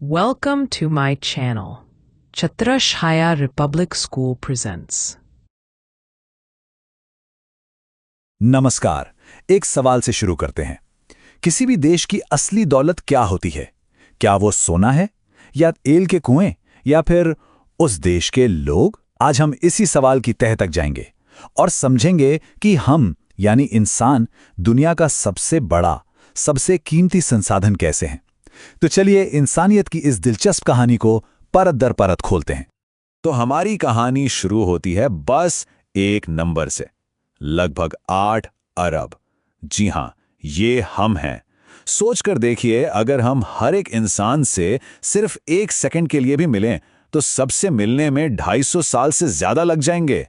Welcome to my channel. Chhatrashaya Republic School presents. नमस्कार। एक सवाल से शुरू करते हैं। किसी भी देश की असली दौलत क्या होती है? क्या वो सोना है, या तेल के कुएं, या फिर उस देश के लोग? आज हम इसी सवाल की तह तक जाएंगे और समझेंगे कि हम यानी इंसान दुनिया का सबसे बड़ा, सबसे कीमती संसाधन कैसे हैं। तो चलिए इंसानियत की इस दिलचस्प कहानी को परत दर परत खोलते हैं। तो हमारी कहानी शुरू होती है बस एक नंबर से, लगभग 8 अरब। जी हां, ये हम हैं। सोचकर देखिए, अगर हम हर एक इंसान से सिर्फ 1 सेकंड के लिए भी मिलें तो सबसे मिलने में 250 साल से ज्यादा लग जाएंगे।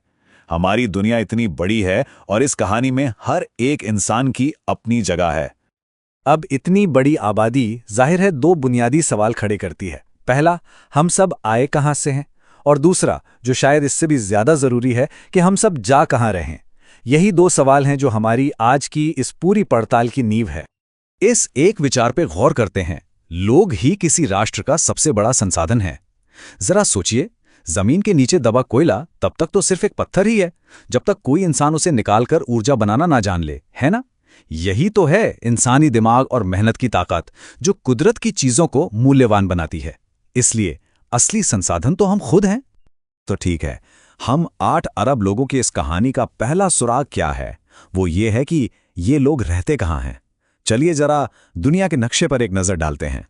हमारी दुनिया इतनी बड़ी है और इस कहानी में हर एक इंसान की अपनी जगह है। अब इतनी बड़ी आबादी जाहिर है 2 बुनियादी सवाल खड़े करती है। पहला, हम सब आए कहां से हैं, और दूसरा, जो शायद इससे भी ज्यादा जरूरी है, कि हम सब जा कहां रहे हैं। यही 2 सवाल हैं जो हमारी आज की इस पूरी पड़ताल की नींव है। इस एक विचार पे गौर करते हैं, लोग ही किसी राष्ट्र का सबसे बड़ा संसाधन है। जरा सोचिए, जमीन के नीचे दबा कोयला तब तक तो सिर्फ एक पत्थर ही है, जब तक कोई इंसान उसे निकालकर ऊर्जा बनाना ना जान ले, है ना? यही तो है इंसानी दिमाग और मेहनत की ताकत, जो कुदरत की चीजों को मूल्यवान बनाती है। इसलिए असली संसाधन तो हम खुद हैं। तो ठीक है, हम 8 अरब लोगों की इस कहानी का पहला सुराग क्या है? वो ये है कि ये लोग रहते कहाँ हैं। चलिए जरा दुनिया के नक्शे पर एक नजर डालते हैं।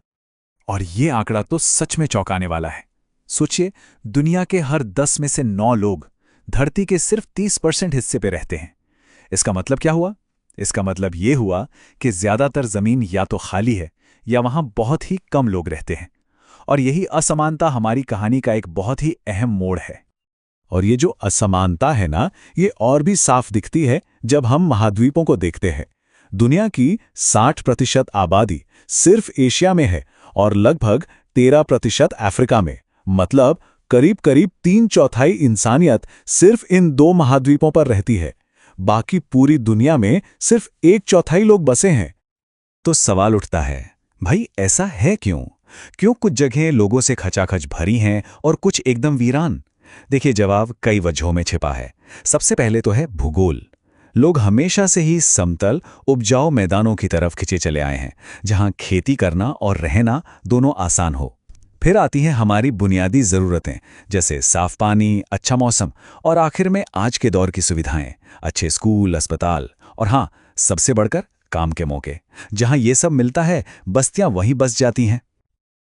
और ये आंकड़ा तो सच में चौंकाने वाला है। सोचिए, दुनिया के हर 10 में से 9 लोग धरती के सिर्फ 30% हिस्से पे रहते हैं। इसका मतलब क्या हुआ? इसका मतलब ये हुआ कि ज्यादातर जमीन या तो खाली है या वहां बहुत ही कम लोग रहते हैं। और यही असमानता हमारी कहानी का एक बहुत ही अहम मोड़ है। और ये जो असमानता है ना, ये और भी साफ दिखती है जब हम महाद्वीपों को देखते हैं। दुनिया की 60% आबादी सिर्फ एशिया में है और लगभग 13% अफ्रीका में। मतलब करीब करीब 3/4 इंसानियत सिर्फ इन 2 महाद्वीपों पर रहती है। बाकी पूरी दुनिया में सिर्फ 1/4 लोग बसे हैं। तो सवाल उठता है, भाई ऐसा है क्यों? क्यों कुछ जगहें लोगों से खचाखच भरी हैं और कुछ एकदम वीरान? देखिए, जवाब कई वजहों में छिपा है। सबसे पहले तो है भूगोल। लोग हमेशा से ही समतल, उपजाऊ मैदानों की तरफ खिंचे चले आए हैं, जहां खेती करना और रहना दोनों आसान हो। फिर आती हैं हमारी बुनियादी ज़रूरतें, जैसे साफ पानी, अच्छा मौसम, और आखिर में आज के दौर की सुविधाएं, अच्छे स्कूल, अस्पताल, और हाँ, सबसे बढ़कर काम के मौके। जहां ये सब मिलता है, बस्तियां वहीं बस जाती हैं।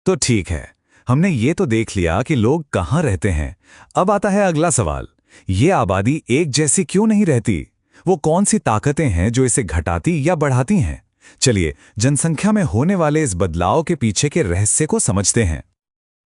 तो ठीक है, हमने ये तो देख लिया कि लोग कहाँ रहते हैं। अब आता है अगला सवाल, ये आबादी एक जैसी क्यों नहीं रहती? वो कौन सी ताकतें हैं जो इसे घटाती या बढ़ाती हैं? चलिए जनसंख्या में होने वाले इस बदलाव के पीछे के रहस्य को समझते हैं।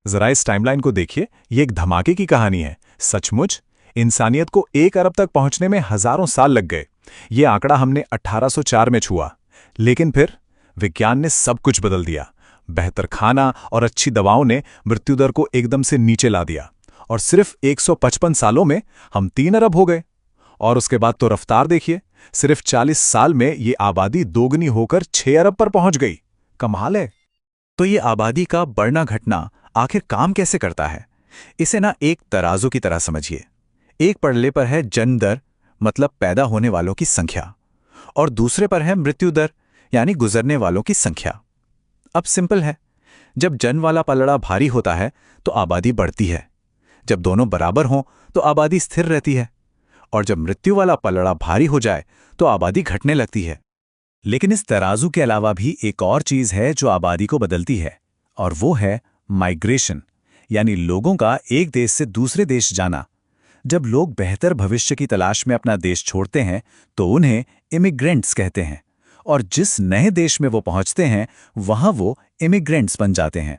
जरा इस टाइमलाइन को देखिए, ये एक धमाके की कहानी है। सचमुच इंसानियत को 1 अरब तक पहुंचने में हजारों साल लग गए। ये आंकड़ा हमने 1804 में छुआ, लेकिन फिर विज्ञान ने सब कुछ बदल दिया। बेहतर खाना और अच्छी दवाओं ने मृत्यु दर को एकदम से नीचे ला दिया, और सिर्फ 155 सालों में हम 3 अरब हो गए। और उसके बाद तो रफ्तार देखिए, सिर्फ 40 साल में ये आबादी दोगुनी होकर 6 अरब पर पहुंच गई। कमाल है। तो ये आबादी का बढ़ना घटना आखिर काम कैसे करता है? इसे ना एक तराजू की तरह समझिए। एक पड़ले पर है जन्म दर, मतलब पैदा होने वालों की संख्या, और दूसरे पर है मृत्यु दर, यानी गुजरने वालों की संख्या। अब सिंपल है, जब जन्म वाला पलड़ा भारी होता है तो आबादी बढ़ती है, जब दोनों बराबर हों तो आबादी स्थिर रहती है, और जब मृत्यु वाला पलड़ा भारी हो जाए तो आबादी घटने लगती है। लेकिन इस तराजू के अलावा भी एक और चीज है जो आबादी को बदलती है, और वो है माइग्रेशन, यानी लोगों का एक देश से दूसरे देश जाना। जब लोग बेहतर भविष्य की तलाश में अपना देश छोड़ते हैं तो उन्हें इमिग्रेंट्स कहते हैं, और जिस नए देश में वो पहुंचते हैं वहां वो इमिग्रेंट्स बन जाते हैं।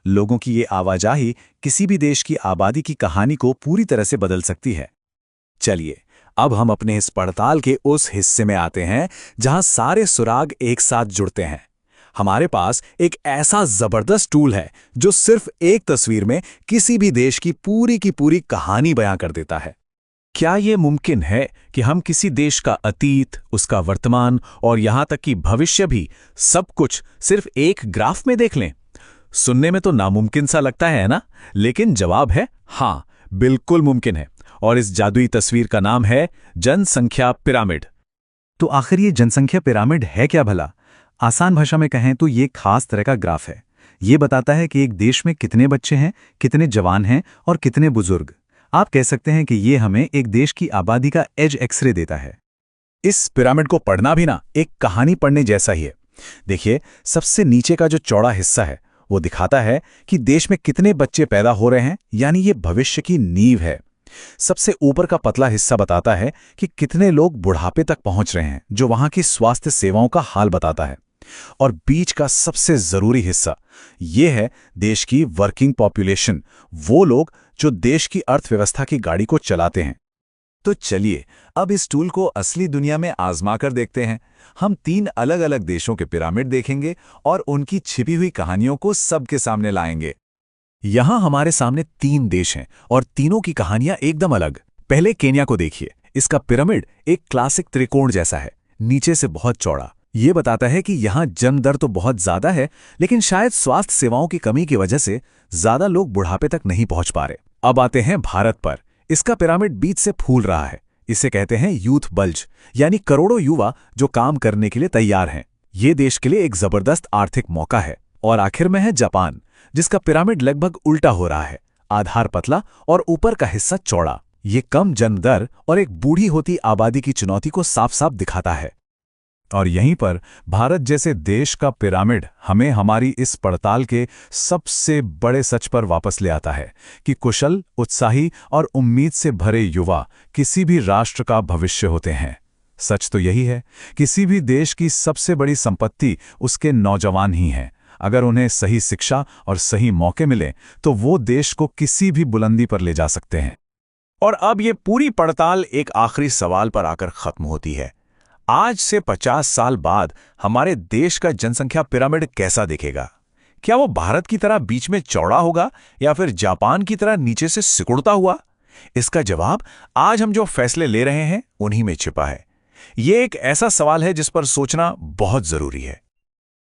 लोगों की ये आवाजाही किसी भी देश की आबादी की कहानी को पूरी तरह से बदल सकती है। चलिए अब हम अपने इस पड़ताल के उस हिस्से में आते हैं जहां सारे सुराग एक साथ जुड़ते हैं। हमारे पास एक ऐसा जबरदस्त टूल है जो सिर्फ एक तस्वीर में किसी भी देश की पूरी कहानी बयां कर देता है। क्या यह मुमकिन है कि हम किसी देश का अतीत, उसका वर्तमान और यहां तक कि भविष्य भी सब कुछ सिर्फ एक ग्राफ में देख लें? सुनने में तो नामुमकिन सा लगता है ना, लेकिन जवाब है हाँ, बिल्कुल मुमकिन है। और इस जादुई तस्वीर का नाम है जनसंख्या पिरामिड। तो आखिर ये जनसंख्या पिरामिड है क्या भला? आसान भाषा में कहें तो ये खास तरह का ग्राफ है। ये बताता है कि एक देश में कितने बच्चे हैं, कितने जवान हैं और कितने बुजुर्ग। आप कह सकते हैं कि ये हमें एक देश की आबादी का एज एक्सरे देता है। इस पिरामिड को पढ़ना भी ना एक कहानी पढ़ने जैसा ही है। देखिए, सबसे नीचे का जो चौड़ा हिस्सा है वो दिखाता है कि देश में कितने बच्चे पैदा हो रहे हैं, यानी ये भविष्य की नींव है। सबसे ऊपर का पतला हिस्सा बताता है कि कितने लोग बुढ़ापे तक पहुंच रहे हैं, जो वहां की स्वास्थ्य सेवाओं का हाल बताता है। और बीच का सबसे जरूरी हिस्सा ये है देश की वर्किंग पॉपुलेशन, वो लोग जो देश की अर्थव्यवस्था की गाड़ी को चलाते हैं। तो चलिए अब इस टूल को असली दुनिया में आजमा कर देखते हैं। हम 3 अलग अलग देशों के पिरामिड देखेंगे और उनकी छिपी हुई कहानियों को सबके सामने लाएंगे। यहां हमारे सामने 3 देश हैं और तीनों की कहानियां एकदम अलग। पहले केन्या को देखिए। इसका पिरामिड एक क्लासिक त्रिकोण जैसा है, नीचे से बहुत चौड़ा। ये बताता है कि यहां जन्म दर तो बहुत ज्यादा है, लेकिन शायद स्वास्थ्य सेवाओं की कमी की वजह से ज्यादा लोग बुढ़ापे तक नहीं पहुंच पा रहे। अब आते हैं भारत पर। इसका पिरामिड बीच से फूल रहा है। इसे कहते हैं यूथ बल्ज, यानी करोड़ों युवा जो काम करने के लिए तैयार हैं। ये देश के लिए एक जबरदस्त आर्थिक मौका है। और आखिर में है जापान, जिसका पिरामिड लगभग उल्टा हो रहा है, आधार पतला और ऊपर का हिस्सा चौड़ा। ये कम जन्म दर और एक बूढ़ी होती आबादी की चुनौती को साफ साफ दिखाता है। और यहीं पर भारत जैसे देश का पिरामिड हमें हमारी इस पड़ताल के सबसे बड़े सच पर वापस ले आता है कि कुशल, उत्साही और उम्मीद से भरे युवा किसी भी राष्ट्र का भविष्य होते हैं। सच तो यही है, किसी भी देश की सबसे बड़ी संपत्ति उसके नौजवान ही हैं। अगर उन्हें सही शिक्षा और सही मौके मिले तो वो देश को किसी भी बुलंदी पर ले जा सकते हैं। और अब ये पूरी पड़ताल एक आखिरी सवाल पर आकर खत्म होती है। आज से 50 साल बाद हमारे देश का जनसंख्या पिरामिड कैसा दिखेगा? क्या वो भारत की तरह बीच में चौड़ा होगा या फिर जापान की तरह नीचे से सिकुड़ता हुआ? इसका जवाब आज हम जो फैसले ले रहे हैं उन्हीं में छिपा है। ये एक ऐसा सवाल है जिस पर सोचना बहुत जरूरी है।